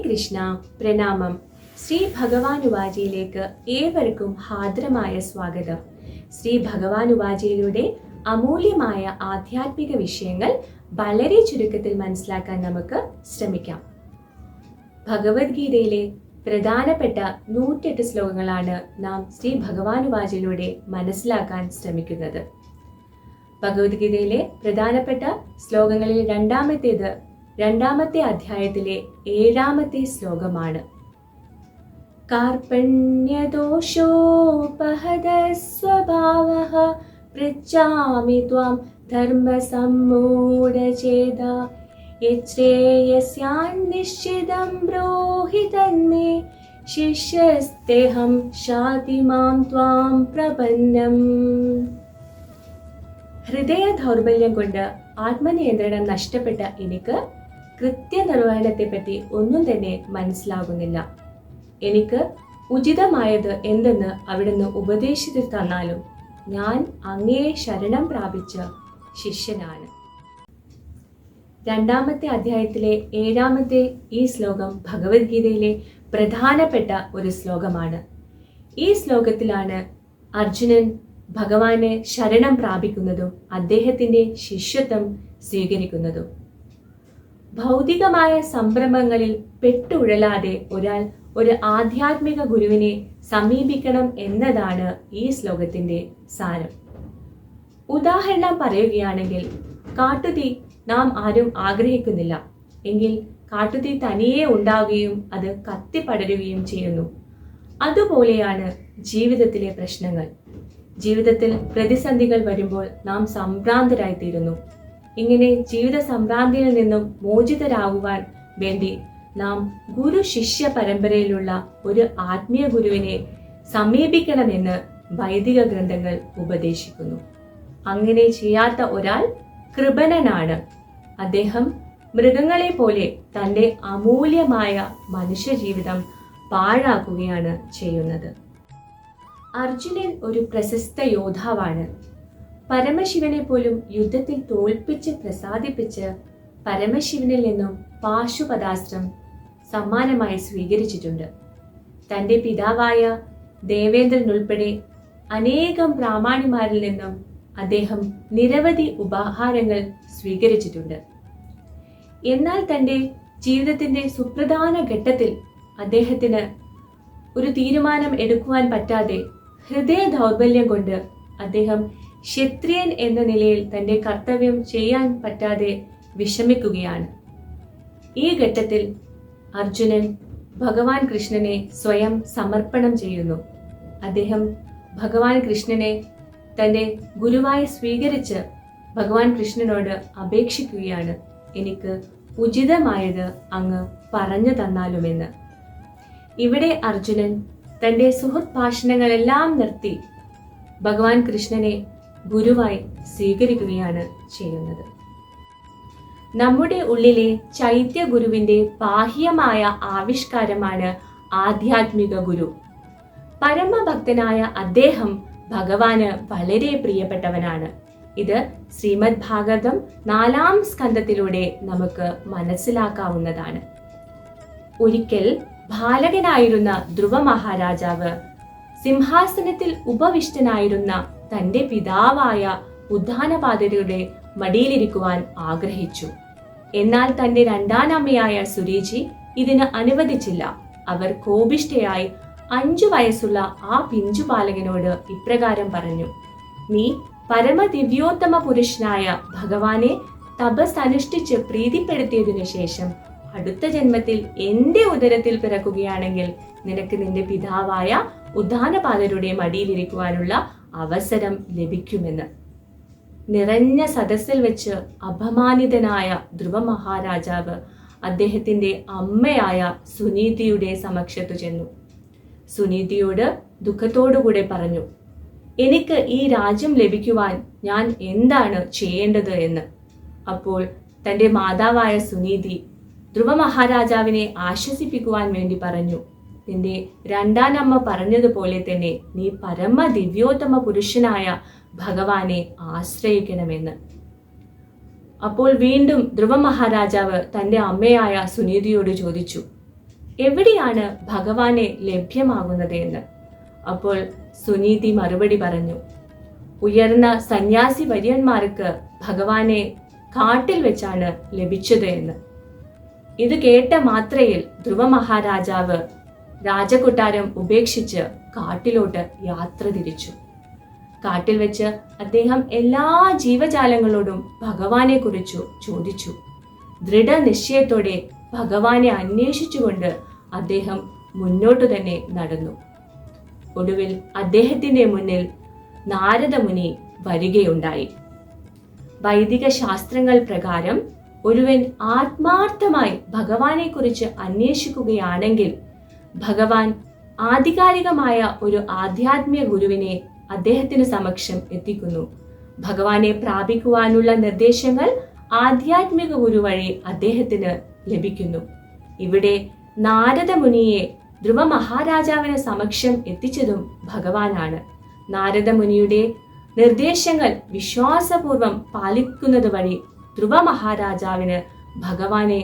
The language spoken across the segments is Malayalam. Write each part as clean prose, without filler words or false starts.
കൃഷ്ണ പ്രണാമം. ശ്രീ ഭഗവാനുവാചയിലേക്ക് ഏവർക്കും ഹാർദ്രമായ സ്വാഗതം. ശ്രീ ഭഗവാനുവാചയിലൂടെ അമൂല്യമായ ആധ്യാത്മിക വിഷയങ്ങൾ വളരെ ചുരുക്കത്തിൽ മനസ്സിലാക്കാൻ നമുക്ക് ശ്രമിക്കാം. ഭഗവത്ഗീതയിലെ പ്രധാനപ്പെട്ട 108 ശ്ലോകങ്ങളാണ് നാം ശ്രീ ഭഗവാനുവാചയിലൂടെ മനസ്സിലാക്കാൻ ശ്രമിക്കുന്നത്. ഭഗവത്ഗീതയിലെ പ്രധാനപ്പെട്ട ശ്ലോകങ്ങളിൽ രണ്ടാമത്തെ അധ്യായത്തിലെ 7ാമത്തെ ശ്ലോകമാണ്. കാർപണ്യദോഷോപഹതസ്വഭാവഃ പൃച്ഛാമി ത്വാം ധർമ്മസമ്മൂഢചേതാ യശ്രേയസ്യാന്നിശ്ചിതം ബ്രൂഹി തന്മേ ശിഷ്യസ്തേഹം ശാതി മാം ത്വാം പ്രപന്നം. ഹൃദയ ദൗർബല്യം കൊണ്ട് ആത്മനിയന്ത്രണം നഷ്ടപ്പെട്ട എനിക്ക് കൃത്യനിർവഹണത്തെപ്പറ്റി ഒന്നും തന്നെ മനസ്സിലാകുന്നില്ല. എനിക്ക് ഉചിതമായത് എന്തെന്ന് അവിടുന്ന് ഉപദേശിച്ചു തന്നാലും ഞാൻ അങ്ങയെ ശരണം പ്രാപിച്ച ശിഷ്യനാണ്. 2ാമത്തെ അധ്യായത്തിലെ 7ാമത്തെ ഈ ശ്ലോകം ഭഗവത്ഗീതയിലെ പ്രധാനപ്പെട്ട ഒരു ശ്ലോകമാണ്. ഈ ശ്ലോകത്തിലാണ് അർജുനൻ ഭഗവാനെ ശരണം പ്രാപിക്കുന്നതും അദ്ദേഹത്തിന്റെ ശിഷ്യത്വം സ്വീകരിക്കുന്നതും. ഭൗതികമായ സംരംഭങ്ങളിൽ പെട്ടുഴലാതെ ഒരാൾ ഒരു ആധ്യാത്മിക ഗുരുവിനെ സമീപിക്കണം എന്നതാണ് ഈ ശ്ലോകത്തിന്റെ സാരം. ഉദാഹരണം പറയുകയാണെങ്കിൽ, കാട്ടുതീ നാം ആരും ആഗ്രഹിക്കുന്നില്ല. എങ്കിൽ കാട്ടുതീ തനിയെ ഉണ്ടാവുകയും അത് കത്തിപ്പടരുകയും ചെയ്യുന്നു. അതുപോലെയാണ് ജീവിതത്തിലെ പ്രശ്നങ്ങൾ. ജീവിതത്തിൽ പ്രതിസന്ധികൾ വരുമ്പോൾ നാം സംഭ്രാന്തരായിത്തീരുന്നു. ഇങ്ങനെ ജീവിത സംഭ്രാന്തിയിൽ നിന്നും മോചിതരാകുവാൻ വേണ്ടി നാം ഗുരു ശിഷ്യ പരമ്പരയിലുള്ള ഒരു ആത്മീയ ഗുരുവിനെ സമീപിക്കണമെന്ന് വൈദിക ഗ്രന്ഥങ്ങൾ ഉപദേശിക്കുന്നു. അങ്ങനെ ചെയ്യാത്ത ഒരാൾ കൃപണനാണ്. അദ്ദേഹം മൃഗങ്ങളെ പോലെ തൻ്റെ അമൂല്യമായ മനുഷ്യജീവിതം പാഴാക്കുകയാണ് ചെയ്യുന്നത്. അർജുനൻ ഒരു പ്രശസ്ത യോദ്ധാവാണ്. പരമശിവനെ പോലും യുദ്ധത്തിൽ തോൽപ്പിച്ച് പ്രസാദിപ്പിച്ച് പരമശിവനിൽ നിന്നും പാശുപതാസ്ത്രം സമ്മാനമായി സ്വീകരിച്ചിട്ടുണ്ട്. തൻ്റെ പിതാവായ ദേവേന്ദ്രൻ ഉൾപ്പെടെ അനേകം പ്രാമാണിമാരിൽ നിന്നും അദ്ദേഹം നിരവധി ഉപഹാരങ്ങൾ സ്വീകരിച്ചിട്ടുണ്ട്. എന്നാൽ തൻ്റെ ജീവിതത്തിന്റെ സുപ്രധാന ഘട്ടത്തിൽ അദ്ദേഹത്തിന് ഒരു തീരുമാനം എടുക്കുവാൻ പറ്റാതെ ഹൃദയ ദൗർബല്യം കൊണ്ട് അദ്ദേഹം ക്ഷത്രിയൻ എന്ന നിലയിൽ തന്റെ കർത്തവ്യം ചെയ്യാൻ പറ്റാതെ വിഷമിക്കുകയാണ്. ഈ ഘട്ടത്തിൽ അർജുനൻ ഭഗവാൻ കൃഷ്ണനെ സ്വയം സമർപ്പണം ചെയ്യുന്നു. അദ്ദേഹം ഭഗവാൻ കൃഷ്ണനെ തന്റെ ഗുരുവായി സ്വീകരിച്ച് ഭഗവാൻ കൃഷ്ണനോട് അപേക്ഷിക്കുകയാണ്, എനിക്ക് ഉചിതമായത് അങ്ങ് പറഞ്ഞു തന്നാലുമെന്ന്. ഇവിടെ അർജുനൻ തന്റെ സുഹൃത്ത് ഭാഷണങ്ങളെല്ലാം നിർത്തി ഭഗവാൻ കൃഷ്ണനെ ഗുരുവായി സ്വീകരിക്കുകയാണ് ചെയ്യുന്നത്. നമ്മുടെ ഉള്ളിലെ ചൈത്യ ഗുരുവിന്റെ ബാഹ്യമായ ആവിഷ്കാരമാണ് ആധ്യാത്മിക ഗുരു. പരമഭക്തനായ അദ്ദേഹം ഭഗവാന് വളരെ പ്രിയപ്പെട്ടവനാണ്. ഇത് ശ്രീമദ് ഭാഗവതം 4ാം സ്കന്ധത്തിലൂടെ നമുക്ക് മനസ്സിലാക്കാവുന്നതാണ്. ഒരിക്കൽ ബാലകനായിരുന്ന ധ്രുവ മഹാരാജാവ് സിംഹാസനത്തിൽ ഉപവിഷ്ടനായിരുന്ന തന്റെ പിതാവായ ഉദ്ദാനപാദരുടെ മടിയിലിരിക്കുവാൻ ആഗ്രഹിച്ചു. എന്നാൽ തന്റെ 2ാം അമ്മയായ സുരീചി ഇതിന് അനുവദിച്ചില്ല. അവർ കോപിഷ്ഠയായി 5 വയസ്സുള്ള ആ പിഞ്ചു ബാലകനോട് ഇപ്രകാരം പറഞ്ഞു, നീ പരമദിവ്യോത്തമ പുരുഷനായ ഭഗവാനെ തപസ് അനുഷ്ഠിച്ച് പ്രീതിപ്പെടുത്തിയതിനു ശേഷം അടുത്ത ജന്മത്തിൽ എന്റെ ഉദരത്തിൽ പിറക്കുകയാണെങ്കിൽ നിനക്ക് നിന്റെ പിതാവായ ഉദ്ദാനപാദരുടെ മടിയിലിരിക്കുവാനുള്ള അവസരം ലഭിക്കുമെന്ന്. നിറഞ്ഞ സദസ്സിൽ വെച്ച് അപമാനിതനായ ധ്രുവ മഹാരാജാവ് അദ്ദേഹത്തിന്റെ അമ്മയായ സുനീതിയുടെ സമക്ഷത്തു ചെന്നു. സുനീതിയോട് ദുഃഖത്തോടുകൂടെ പറഞ്ഞു, എനിക്ക് ഈ രാജ്യം ലഭിക്കുവാൻ ഞാൻ എന്താണ് ചെയ്യേണ്ടത് എന്ന്. അപ്പോൾ തന്റെ മാതാവായ സുനീതി ധ്രുവ മഹാരാജാവിനെ ആശ്വസിപ്പിക്കുവാൻ വേണ്ടി പറഞ്ഞു, നിന്റെ 2ാം അമ്മ പറഞ്ഞതുപോലെ തന്നെ നീ പരമ ദിവ്യോത്തമ പുരുഷനായ ഭഗവാനെ ആശ്രയിക്കണമെന്ന്. അപ്പോൾ വീണ്ടും ധ്രുവ മഹാരാജാവ് തന്റെ അമ്മയായ സുനീതിയോട് ചോദിച്ചു, എവിടെയാണ് ഭഗവാനെ ലഭ്യമാകുന്നത് എന്ന്. അപ്പോൾ സുനീതി മറുപടി പറഞ്ഞു, ഉയർന്ന സന്യാസി വര്യന്മാർക്ക് ഭഗവാനെ കാട്ടിൽ വെച്ചാണ് ലഭിച്ചത് എന്ന്. ഇത് കേട്ട മാത്രയിൽ ധ്രുവ മഹാരാജാവ് രാജകൊട്ടാരം ഉപേക്ഷിച്ച് കാട്ടിലോട്ട് യാത്ര തിരിച്ചു. കാട്ടിൽ വെച്ച് അദ്ദേഹം എല്ലാ ജീവജാലങ്ങളോടും ഭഗവാനെ കുറിച്ചു ചോദിച്ചു. ദൃഢനിശ്ചയത്തോടെ ഭഗവാനെ അന്വേഷിച്ചുകൊണ്ട് അദ്ദേഹം മുന്നോട്ടു തന്നെ നടന്നു. ഒടുവിൽ അദ്ദേഹത്തിന്റെ മുന്നിൽ നാരദമുനി വരികയുണ്ടായി. വൈദിക ശാസ്ത്രങ്ങൾ പ്രകാരം ഒരുവൻ ആത്മാർത്ഥമായി ഭഗവാനെ കുറിച്ച് അന്വേഷിക്കുകയാണെങ്കിൽ ഭഗവാൻ ആധികാരികമായ ഒരു ആധ്യാത്മിക ഗുരുവിനെ അദ്ദേഹത്തിന് സമക്ഷം എത്തിക്കുന്നു. ഭഗവാനെ പ്രാപിക്കുവാനുള്ള നിർദ്ദേശങ്ങൾ ആധ്യാത്മിക ഗുരു വഴി അദ്ദേഹത്തിന് ലഭിക്കുന്നു. ഇവിടെ നാരദമുനിയെ ധ്രുവ മഹാരാജാവിന് സമക്ഷം എത്തിച്ചതും ഭഗവാനാണ്. നാരദമുനിയുടെ നിർദ്ദേശങ്ങൾ വിശ്വാസപൂർവം പാലിക്കുന്നത് വഴി ധ്രുവ മഹാരാജാവിന് ഭഗവാനെ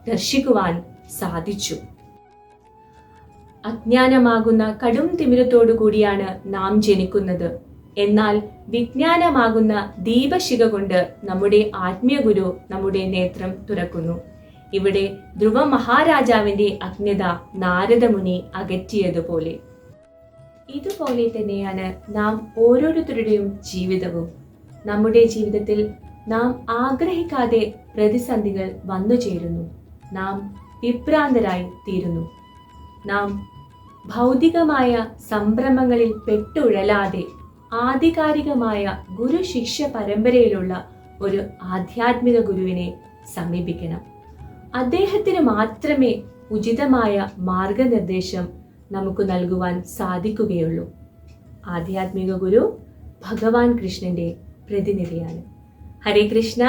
ദർശിക്കുവാൻ സാധിച്ചു. അജ്ഞാനമാകുന്ന കടും തിമിരത്തോടു കൂടിയാണ് നാം ജനിക്കുന്നത്. എന്നാൽ വിജ്ഞാനമാകുന്ന ദീപശിഖ കൊണ്ട് നമ്മുടെ ആത്മീയ ഗുരു നമ്മുടെ നേത്രം തുറക്കുന്നു. ഇവിടെ ധ്രുവ മഹാരാജാവിന്റെ അജ്ഞത നാരദമുനി അകറ്റിയതുപോലെ ഇതുപോലെ തന്നെയാണ് നാം ഓരോരുത്തരുടെയും ജീവിതവും. നമ്മുടെ ജീവിതത്തിൽ നാം ആഗ്രഹിക്കാതെ പ്രതിസന്ധികൾ വന്നു ചേരുന്നു. നാം വിഭ്രാന്തരായി തീരുന്നു. നാം ഭൗതികമായ സംഭ്രമങ്ങളിൽ പെട്ടുഴലാതെ ആധികാരികമായ ഗുരു ശിഷ്യ പരമ്പരയിലുള്ള ഒരു ആധ്യാത്മിക ഗുരുവിനെ സമീപിക്കണം. അദ്ദേഹത്തിന് മാത്രമേ ഉചിതമായ മാർഗനിർദ്ദേശം നമുക്ക് നൽകുവാൻ സാധിക്കുകയുള്ളൂ. ആധ്യാത്മിക ഗുരു ഭഗവാൻ കൃഷ്ണന്റെ പ്രതിനിധിയാണ്. ഹരേ കൃഷ്ണ,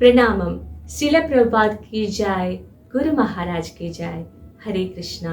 പ്രണാമം. ശ്രീല പ്രഭുപാദ് കി ജയ്, ഗുരു മഹാരാജ് കി ജയ്. ഹരേ കൃഷ്ണ.